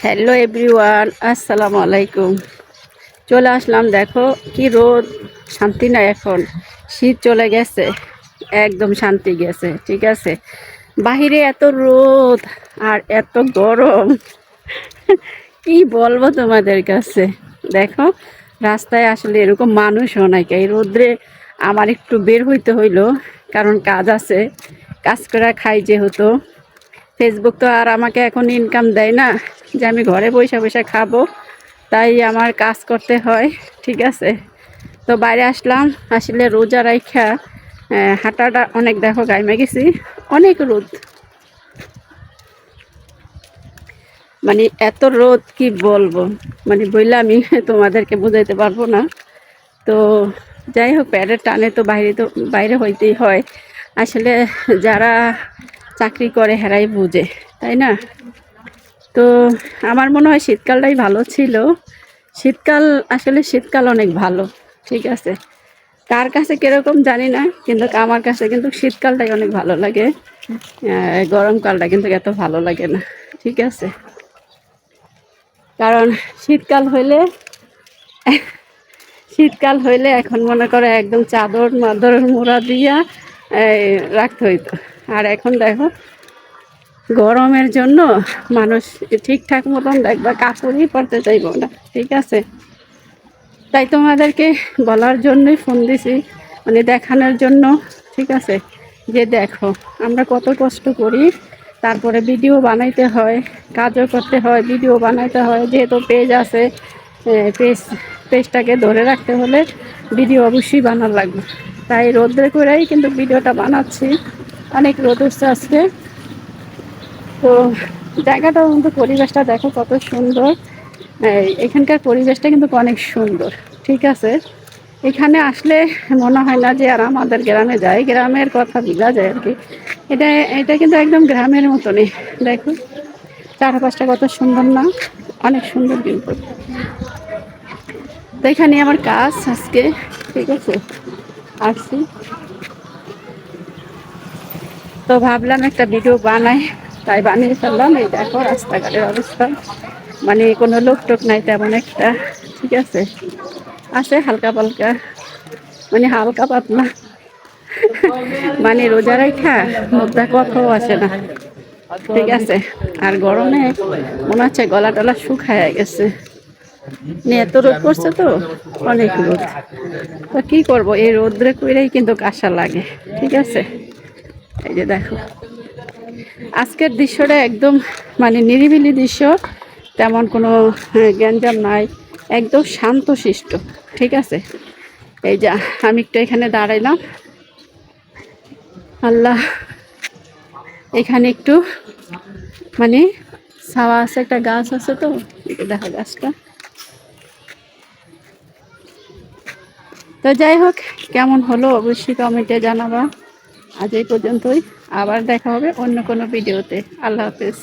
Hello everyone, আসসালামু আলাইকুম। চলে আসলাম। দেখো কি রোদ, শান্তি নাই। এখন শীত চলে গেছে, একদম শান্তি গেছে। ঠিক আছে, বাহিরে এত রোদ আর এত গরম, কি বলবো তোমাদের কাছে। দেখো রাস্তায় আসলে এরকম মানুষও নাই। এই রোদ্রে আমার একটু বের হইতে হইলো, কারণ কাজ আছে, কাজ করে খাই যেহেতু। ফেসবুক তো আর আমাকে এখন ইনকাম দেয় না যে আমি ঘরে বসে বসে খাবো, তাই আমার কাজ করতে হয়। ঠিক আছে, তো বাইরে আসলাম। আসলে রোজা রাইখা হাঁটাটা অনেক, দেখো গাইমে গেছি, অনেক রোদ। মানে এত রোদ কি বলবো, মানে বললে আমি তোমাদেরকে বুঝাইতে পারবো না। তো যাই হোক, প্যাডের টানে তো বাইরে হইতেই হয়। আসলে যারা চাকরি করে হেরাই বুঝে, তাই না? তো আমার মনে হয় শীতকালটাই ভালো ছিল। শীতকাল, আসলে শীতকাল অনেক ভালো। ঠিক আছে, কার কাছে কীরকম জানি না, কিন্তু আমার কাছে কিন্তু শীতকালটাই অনেক ভালো লাগে। গরমকালটা কিন্তু এত ভালো লাগে না। ঠিক আছে, কারণ শীতকাল হইলে এখন মনে করে একদম চাদর মাদর মোড়া দিয়া রাখতে হইতো। আর এখন দেখো গরমের জন্য মানুষ ঠিকঠাক মতন দেখবা কাপড়ই পরতে চাইব না। ঠিক আছে, তাই তোমাদেরকে বলার জন্যই ফোন দিছি, মানে দেখানোর জন্য। ঠিক আছে, যে দেখো আমরা কত কষ্ট করি, তারপরে ভিডিও বানাইতে হয়, কাজও করতে হয়, ভিডিও বানাইতে হয়। যেহেতু পেজ আছে, পেজটাকে ধরে রাখতে হলে ভিডিও অবশ্যই বানার লাগবে। তাই রোদ্রে করেই কিন্তু ভিডিওটা বানাচ্ছি। অনেক রোদ উঠছে আজকে। তো জায়গাটা কিন্তু, পরিবেশটা দেখো কত সুন্দর। এখানকার পরিবেশটা কিন্তু অনেক সুন্দর। ঠিক আছে, এখানে আসলে মনে হয় না যে আর আমাদের গ্রামে যাই, গ্রামের কথা বোঝা যায় আর কি। এটা এটা কিন্তু একদম গ্রামের মতনই। দেখো চারপাশটা কত সুন্দর না, অনেক সুন্দর কিন্তু। তো এখানে আমার কাজ আজকে। ঠিক আছে, আসছি তো ভাবলাম একটা ভিডিও বানাই, তাই বানিয়ে ফেললাম। এই দেখো রাস্তাঘাটের অবস্থা, মানে কোনো লোক টোক নাই তেমন একটা। ঠিক আছে, আছে হালকা পালকা, মানে হালকা পাতলা, মানে রোজা রাখা মুখটা কথাও আসে না। ঠিক আছে, আর গরমে মনে হচ্ছে গলা টলা শুকায় গেছে। এত রোদ পড়ছে তো, অনেক রোদ। তো কি করব, এই রোদ্রে কইরেই কিন্তু কাঁসা লাগে। ঠিক আছে, এই যে দেখো আজকের দৃশ্যটা একদম মানে নিরিবিলি দৃশ্য, তেমন কোনো গ্যাঞ্জাম নাই, একদম শান্তশিষ্ট। ঠিক আছে, এই যে আমি একটু এখানে দাঁড়াইলাম, আল্লাহ, এখানে একটু মানে ছাওয়া আছে, একটা গাছ আছে, তো দেখো গাছটা। তো যাই হোক, কেমন হলো অবশ্যই কমেন্টে জানাবা। আজ এই পর্যন্তই, আবার দেখা হবে অন্য কোনো ভিডিওতে। আল্লাহ হাফেজ।